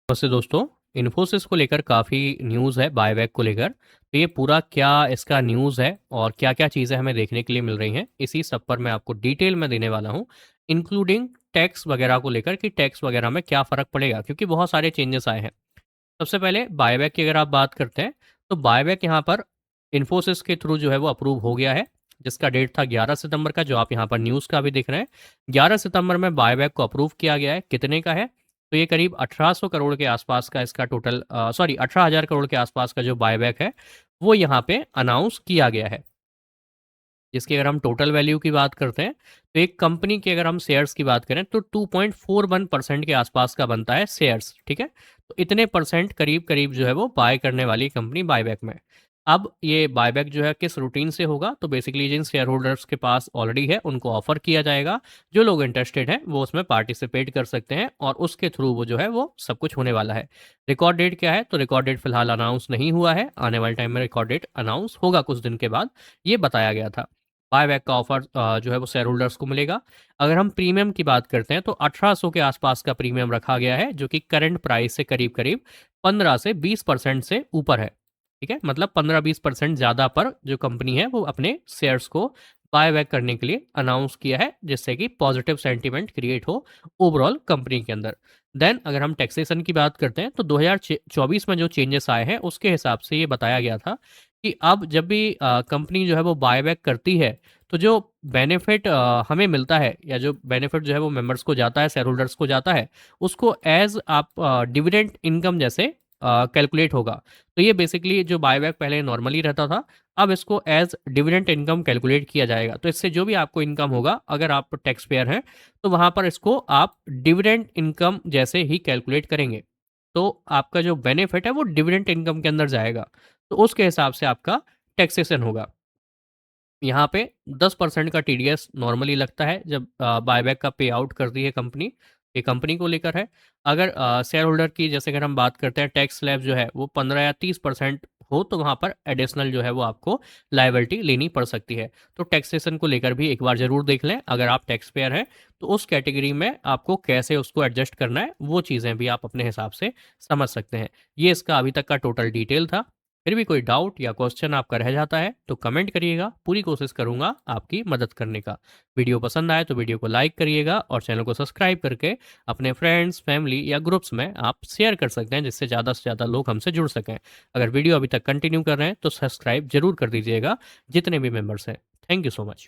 नमस्ते दोस्तों। इन्फोसिस को लेकर काफ़ी न्यूज़ है बायबैक को लेकर। तो ये पूरा क्या इसका न्यूज़ है और क्या-क्या चीज़ें हमें देखने के लिए मिल रही हैं, इसी सब पर मैं आपको डिटेल में देने वाला हूँ, इंक्लूडिंग टैक्स वगैरह को लेकर कि टैक्स वगैरह में क्या फ़र्क पड़ेगा क्योंकि बहुत सारे चेंजेस आए हैं। सबसे पहले बायबैक की अगर आप बात करते हैं, तो बायबैक यहाँ पर इन्फोसिस के थ्रू जो है वो अप्रूव हो गया है, जिसका डेट था 11 सितंबर का, जो आप यहाँ पर न्यूज़ का भी देख रहे हैं। 11 सितंबर में बायबैक को अप्रूव किया गया है। कितने का है? तो ये करीब 1800 करोड़ के आसपास का इसका टोटल 18,000 करोड़ के आसपास का जो बायबैक है, वो यहाँ पे अनाउंस किया गया है। जिसकी अगर हम टोटल वैल्यू की बात करते हैं, तो एक कंपनी के अगर हम शेयर्स की बात करें तो 2.41% के आसपास का बनता है शेयर्स, ठीक है? तो इतने परसेंट करीब-करीब जो है वो बाय करने वाली कंपनी बायबैक में। अब ये बायबैक जो है किस रूटीन से होगा? तो बेसिकली जिन शेयर होल्डर्स के पास ऑलरेडी है, उनको ऑफर किया जाएगा। जो लोग इंटरेस्टेड हैं, वो उसमें पार्टिसिपेट कर सकते हैं और उसके थ्रू वो जो है वो सब कुछ होने वाला है। रिकॉर्ड डेट क्या है? तो रिकॉर्ड डेट फिलहाल अनाउंस नहीं हुआ है। आने वाले टाइम में रिकॉर्ड डेट अनाउंस होगा कुछ दिन के बाद, ये बताया गया था। बायबैक का ऑफर जो है वो शेयर होल्डर्स को मिलेगा। अगर हम प्रीमियम की बात करते हैं तो 1800 के आसपास का प्रीमियम रखा गया है, जो कि करंट प्राइस से करीब-करीब 15 से 20% से ऊपर है। ठीक है? मतलब 15-20% ज़्यादा पर जो कंपनी है वो अपने शेयर्स को बायबैक करने के लिए अनाउंस किया है, जिससे कि पॉजिटिव सेंटीमेंट क्रिएट हो ओवरऑल कंपनी के अंदर। देन अगर हम टैक्सेशन की बात करते हैं तो 2024 में जो चेंजेस आए हैं उसके हिसाब से ये बताया गया था कि अब जब भी कंपनी जो है वो बायबैक करती है, तो जो बेनिफिट हमें मिलता है या जो बेनिफिट जो है वो मेंबर्स को जाता है, शेयर होल्डर्स को जाता है, उसको एज़ आप डिविडेंड इनकम जैसे कैलकुलेट होगा। तो ये बेसिकली जो बायबैक पहले नॉर्मली रहता था, अब इसको एज़ डिविडेंड इनकम कैलकुलेट किया जाएगा। तो इससे जो भी आपको इनकम होगा, अगर आप टैक्स पेयर हैं, तो वहाँ पर इसको आप डिविडेंड इनकम जैसे ही कैलकुलेट करेंगे। तो आपका जो बेनिफिट है वो डिविडेंड इनकम के अंदर जाएगा। तो उसके हिसाब से आपका टैक्सेशन होगा। यहाँ पे 10% का टीडीएस नॉर्मली लगता है जब बायबैक का पे आउट करती है कंपनी। ये कंपनी को लेकर है। अगर शेयर होल्डर की जैसे अगर हम बात करते हैं टैक्स स्लैब जो है वो 15 या 30% हो, तो वहाँ पर एडिशनल जो है वो आपको लायबिलिटी लेनी पड़ सकती है। तो टैक्सेशन को लेकर भी एक बार ज़रूर देख लें, अगर आप टैक्स पेयर हैं तो उस कैटेगरी में आपको कैसे उसको एडजस्ट करना है, वो चीज़ें भी आप अपने हिसाब से समझ सकते हैं। ये इसका अभी तक का टोटल डिटेल था। फिर भी कोई डाउट या क्वेश्चन आपका रह जाता है तो कमेंट करिएगा, पूरी कोशिश करूंगा आपकी मदद करने का। वीडियो पसंद आए तो वीडियो को लाइक करिएगा और चैनल को सब्सक्राइब करके अपने फ्रेंड्स, फैमिली या ग्रुप्स में आप शेयर कर सकते हैं, जिससे ज़्यादा से ज़्यादा लोग हमसे जुड़ सकें। अगर वीडियो अभी तक कंटिन्यू कर रहे हैं तो सब्सक्राइब जरूर कर दीजिएगा, जितने भी मेंबर्स हैं। Thank you so much.